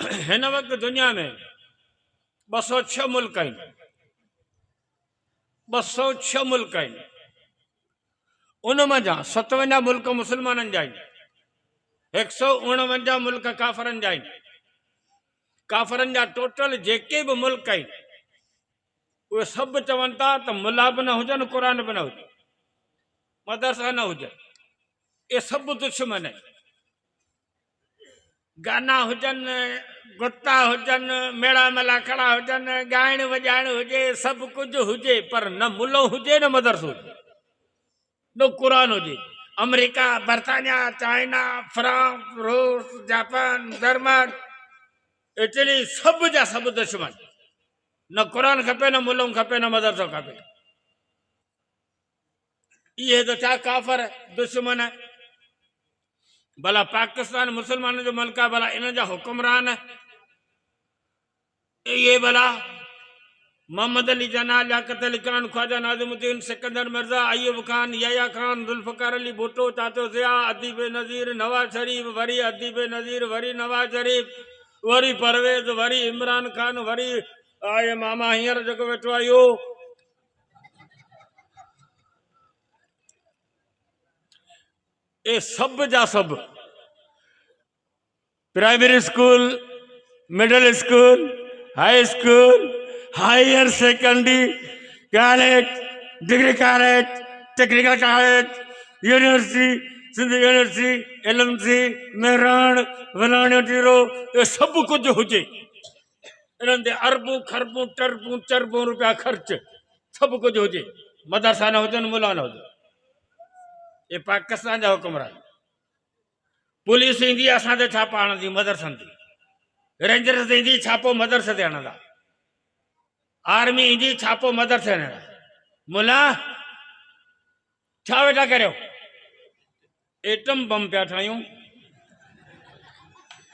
हिन वक्त दुनिया में 206 मुल्क आहिनि। 206 मुल्क आहिनि। उन मंझां 57 मुल्क मुसलमाननि जा आहिनि। 149 मुल्क काफ़रनि जा आहिनि। काफ़रनि जा टोटल जेके बि मुल्क आहिनि उहे सभु चवनि था त मुला बि न हुजनि, क़ुर बि न हुजे, मदरसा न हुजनि। ये सभु दुश्मन आहिनि। गाना हुजनि, गुत्ता हुजनि, मेड़ा मेला खड़ा हुजनि, ॻाइण वॼाइण हुजे, सभु कुझु हुजे, पर न मुलो हुजे न मदरसो हुजे, न क़ुर हुजे। अमेरिका, बर्तानिया, चाइना, फ्रांस, रूस, जापान, जर्मन, इटली, सभु जा सभु दुश्मन। न क़ुर खपे, न मुलो खपे, न मदरसो खपे। इहे त छा काफ़र दुश्मन। भला पाकिस्तान मुसलमानों जो मुल्क आहे, भला इन जा हुक्मरान ये भला मोहम्मद अली जना, लियाकत अली खान, ख्वाजा नाज़िमुद्दीन, सिकंदर मिर्जा, अयूब खान, यहया खान, जुल्फ़िकार अली भुट्टो, चाचो ज़िया, अदीब नज़ीर, नवाज शरीफ, वरी अदीब नज़ीर, वरी नवाज शरीफ, वरी परवेज़, वरी इमरान खान, वरी आए मामा हींअर जेको वेठो आहे इहो। ये सब जा सब primary school, middle school, high school, higher secondary, college, degree college, technical college, university, Sindh university, LMC, Mehran, वलाणियो टीरो, ये सब कुछ हुजे। इन्हनि ते अरबूं खरबूं टरबूं चरबूं रुपया ख़र्च, सब कुछ हुजे। मदरसा न हुजनि, मुला न हुजनि। ये पाकिस्तान जा हुक्मरान। पुलिस ईंदी असां ते छापा हणंदी मदरसनि ते, रेंजर्स ईंदी छापो मदरसे ते हणंदा, आर्मी ईंदी छापो मदरसे ते हणंदा। मुला छा वेठा करियो? एटम बम पिया ठाहियूं।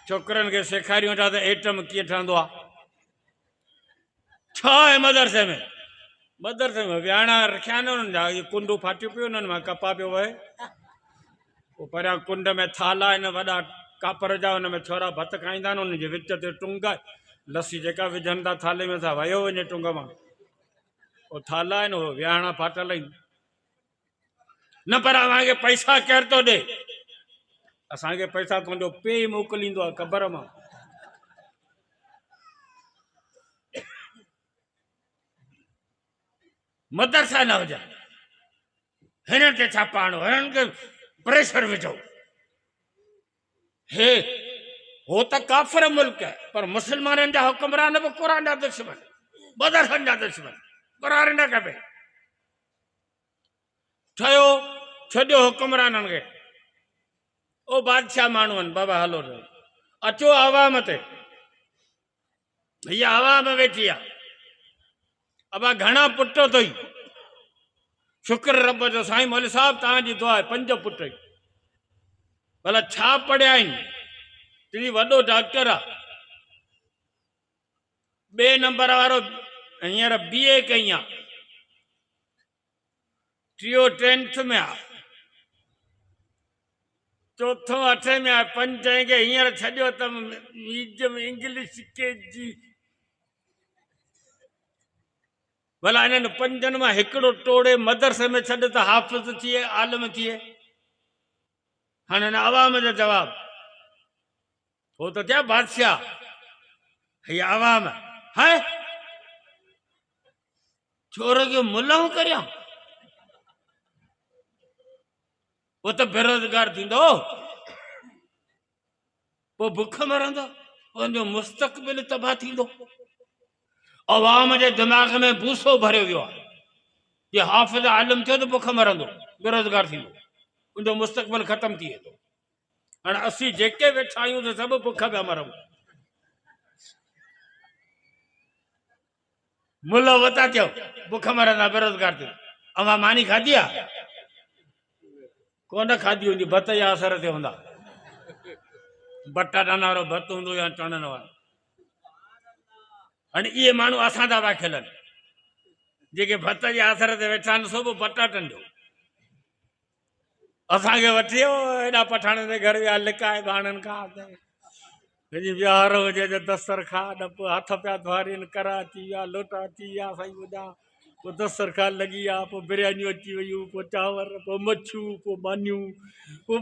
छोकिरनि खे सेखारियूं था त एटम कीअं ठहंदो आहे। छा आहे मदरसे में? मदरसे में विहाणा रखिया आहिनि उन्हनि जा, इहे कुंडूं फाटियूं पियूं, उन्हनि मां कपा पियो वहे। पोइ परियां कुंड में थाला आहिनि वॾा कापर जा, हुन में छोरा भत खाईंदा आहिनि, उनजे विच ते टुंग आहे, लस्सी जेका विझनि था थाले में सा वयो वञे टुंग मां। पोइ थाला आहिनि उहो विहाणा फाटल आहिनि। न पर असांखे पैसा केरु थो ॾे? असांखे पैसा तुंहिंजो पे मोकिलींदो आहे क़बर मां। मदरसा न हुजनि, हिननि ते छापा हणो, हिननि खे प्रेशर विझो। हे हो त काफ़िर मुल्क है, पर मुसलमाननि जा हुक्मरान बि क़ुर जा दुश्मन, मदरसनि जा दुश्मन। क़ुर न खपे। ठहियो छॾियो हुक्मराननि खे। ओ बादशाह माण्हू आहिनि, बाबा हलो अचो आवाम ते। हीअ आवाम वेठी आहे। अबा घणा पुट अथई? शुक्र रब जो, साईं मौलवी साहब तव्हांजी दुआ आहे, 5 पुट। भला छा पढ़िया आहिनि? टी वॾो डॉक्टर आहे, 2 नंबर वारो हींअर BA कई आहे, 3 10th में आहे, 4 8 में आहे, 5 खे हींअर छॾियो त म्यूजियम इंग्लिश KG। भला इन्हनि 5 मां हिकिड़ो टोड़े मदरसे में छॾ त हाफ़िज़ थिए, आलिम थिए। हाणे हिन आवाम जो जवाब, हो तो क्या बादशाह, ये आवाम है। छोर के मुलाऊं करिया, वो तो बेरोजगार थींदो, वो भुख मरंदो, उनजो मुस्तक़बिल तबाह थींदो। अवाम जे दिमाग़ में भूसो भरियो वियो आहे। ये हाफ़िज़ आलिम थियो तो भुख मरंदो, बेरोजगार थींदो, उनजो मुस्तक़बिल ख़त्म थी वेंदो। हाणे असीं जेके वेठा आहियूं त सभु भुख पिया मरूं। मुल्ला वता थियो, भुख मरंदा, बेरोजगार थियो। अवां मानी खाधी आहे? कोन खाधी हूंदी, भत जा असर ते हूंदा। बटाटनि वारो भत हूंदो या चणनि वारो। हाणे इहे माण्हू असां था खेलनि, जेके भत जे असर ते वेठा आहिनि, सभु पटाटनि जो। असांखे वठी वियो हेॾा पठाणनि जे घर विया, लिकाए बाणनि खां कहीं विहार हुजे त दस्तरखान ॾप हथ पिया धोरीनि करा अची विया लोटा अची विया साईं ॿुधां पोइ दस्तरखान लॻी विया पोइ बिरयानियूं अची वियूं पोइ चांवर पोइ मच्छियूं पोइ मानियूं पोइ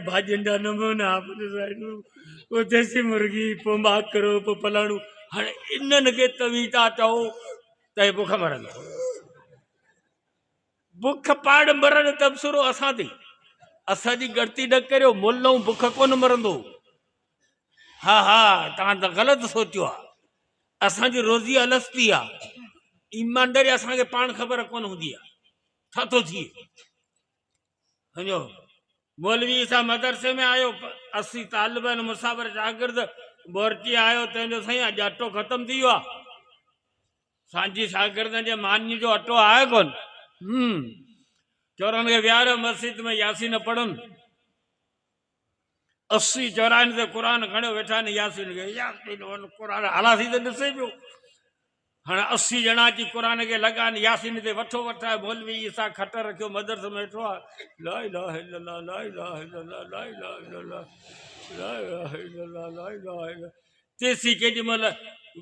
भाॼियुनि जा नमूना पोइ देसी मुर्गी पोइ माकरो पोइ फलाणो हाणे इन्हनि खे तव्हीं था चओ त हे बुख मरंदा बुख पाण मरण तबसरो असां ते असांजी ॻणती न करियो मुल्ह बुख कोन मरंदो हा हा तव्हां त ग़लति सोचियो आहे असांजी रोज़ी अलसती आहे ईमानदारी असांखे पाण ख़बर कोन हूंदी आहे छा थो थिए सम्झो मौलवी सां मदरसे में आयो 80 तालिब आहिनि मुसाफ़िर शागिर्द बोरची आयो तंहिंजो साईं अॼु अटो ख़तमु थी वियो आहे सांझी शागिर्दनि जे मानी जो अटो आहे कोन चोरनि खे विहारियो मस्जिद में यासीन पढ़नि 80 चौरानि ते क़ुर खणियो वेठा आहिनि यासीन खे क़ुर हलासीं त ॾिसे पियो हाणे 80 ॼणा अची क़ुर खे लॻा आहिनि यासीन ते वठो वठ आहे मौलवी ईसा खट रखियो मदरसे में वेठो आहे ला इलाहा इल्लल्लाह ला इलाहा इल्लल्लाह ला इलाहा इल्लल्लाह ला इलाहा इल्लल्लाह ला इलाहा इल्लल्लाह तेसी केॾीमहिल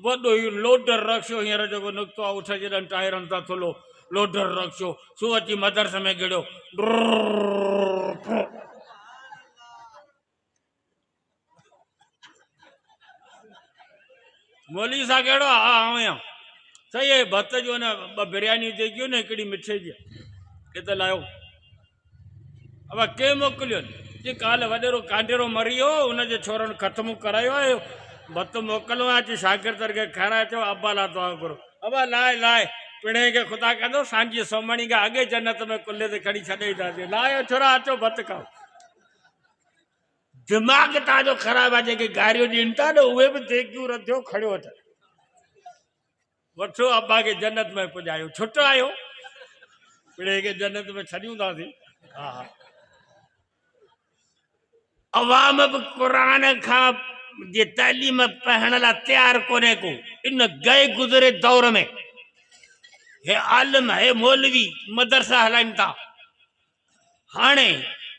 वॾो इहो लोडर रखियो हींअर जेको निकितो आहे उठ जॾहिं टायरनि तां थुलो लोडर रखियो सो अची मदरसे में गिड़ियो मौलवी सां कहिड़ो हा आऊं सही आहे भत जो न ॿ बिरयानियूं जेकियूं न हिकिड़ी मिठे जी हिते लाहियो अब कंहिं मोकिलियो जे काल्ह वॾेरो कांडेरो मरी वियो हुनजे छोरनि ख़तमु करायो आहे भत मोकिलियो आहे अची शागिर्द खे खाराए चयो अब्बा लाइ दुआ करो अब्बा लाए लाए पिणे खे ख़ुदा कंदो सांझी सोमणी खां अॻे जन्नत में कुल्हे ते खणी छॾे ईंदासीं लायो छोरा अचो भत खाओ दिमाग़ तव्हांजो ख़राबु आहे जेके गारियूं ॾियनि था न उहे बि देगियूं रधियो खणियो अथनि वठो अब्बा खे जन्नत में पुॼायो छुट आयो पिणे खे जन्नत में छॾियूं थासीं हा हा अवाम बि क़ुर खां जे तालीम पढ़ण लाइ तयारु कोन्हे को इन गए गुज़रे दौर में हे आलिम हे मौलवी मदरसा हलाइनि था हाणे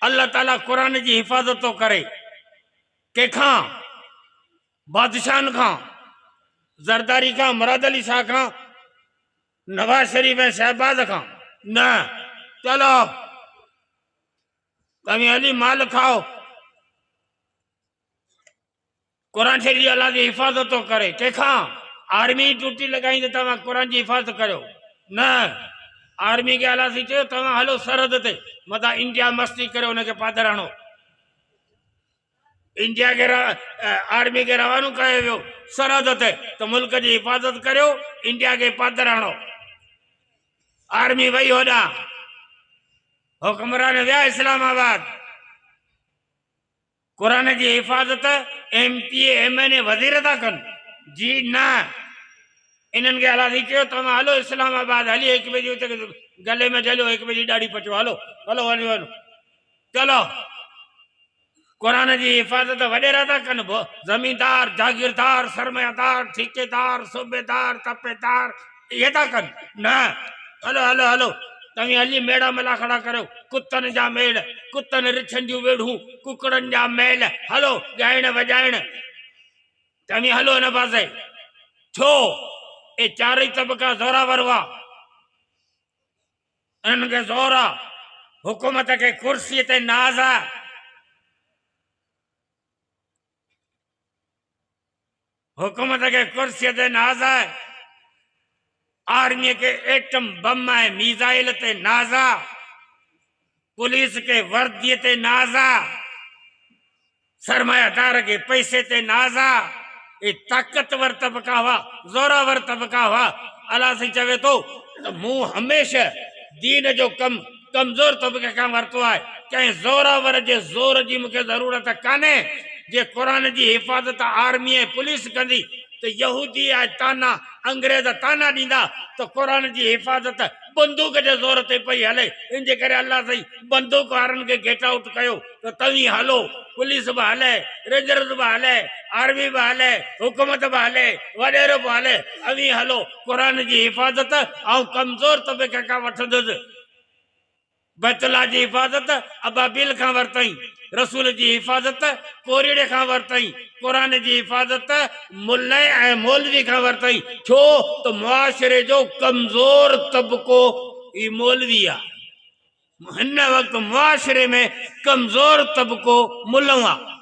अल्लाह ताला क़ुर जी हिफ़ाज़त थो करे कंहिंखां बादशाहनि खां ज़रदारी खां मुराद अली शाह खां नवाज शरीफ ऐं शहबाज खां न चलो तव्हीं हली माल खाओ क़ुर शरीफ अल्लाह जी हिफ़ाज़त थो करे कंहिंखां आर्मी ड्यूटी लॻाई त तव्हां क़ुर जी हिफ़ाज़त करियो न आर्मी खे अलाह चयो तव्हां हलो सरहद ते मथां इंडिया मस्ती करे हुनखे पादर हणो इंडिया के आर्मी के रवानो कयो वियो सरहद ते त मुल्क जी हिफ़ाज़त करियो इंडिया के पादर हणो आर्मी वही होॾा हुक्मरान विया इस्लामाबाद क़ुर जी हिफ़ाज़त MPA MNA वज़ीर था कनि जी न इन्हनि खे अलाह चयो तव्हां हलो इस्लामाबाद हली 1 बजे उते गले में झलियो 1 बजे ॾाढी पचो हलो हलो वञो वञो चलो क़ुर जी हिफ़ाज़त वॾेरा था कनि ज़मींदार जागीरदार सरमायादार ठेकेदार सूबेदार तपेदार इहे था कनि न हलो हलो हलो तव्हीं हली मेड़ा मला खड़ा करियो कुतनि जा मेड़ कुतनि रिछनि जूं वेड़ूं कुकड़नि जा मेल हलो ॻाइण वॼाइण तव्हीं हलो हिन पासे छो ए चारई तबका ज़ोरावर हुआ इन्हनि खे ज़ोर आहे हुकूमत खे कुर्सीअ ते नाज़ आहे हुकूमत के कुर्सी ते नाज़ है आर्मी के एटम बम है मिसाइल ते नाज़ा पुलिस के वर्दी ते नाज़ा सरमायादार के पैसे ते नाज़ा ये ताकतवर तबका हुआ जोरावर तबका हुआ अल्लाह से चवे तो मुँह हमेशा दीन जो कम कमजोर तबके का वरतो है कहीं जोरावर जे जोर जी मुझे जरूरत काने जे कुरान जी हिफ़ाज़त आर्मी ऐं पुलिस कंदी तो यहूदी ऐं ताना अंग्रेज ताना ॾींदा तो कुरान जी हिफ़ाज़त बंदूक जे ज़ोर ते पई हले इन जे करे अल्लाह साईं बंदूक वारनि खे गेट आउट कयो तो तव्हीं हलो पुलिस भी हले रेंजर्स भी हले आर्मी भी हले हुकूमत भी हले वॾेरो भी हले अवी हलो कुरान जी हिफ़ाज़त ऐं कमज़ोर तबके खां वठंदुसि बैतुल्लाह जी हिफ़ाज़त अबाबिल खां वरितई रसूल जी हिफ़ाज़त कोरीड़े खां वरतई, क़ुरान जी हिफ़ाज़त मुल्ले ऐं मौलवी खां वरतई। छो त मुआशरे जो कमज़ोर तबक़ो ही मौलवी आहे। हिन वक़्तु मुआशरे में कमज़ोर तबक़ो मुल्लों आहे।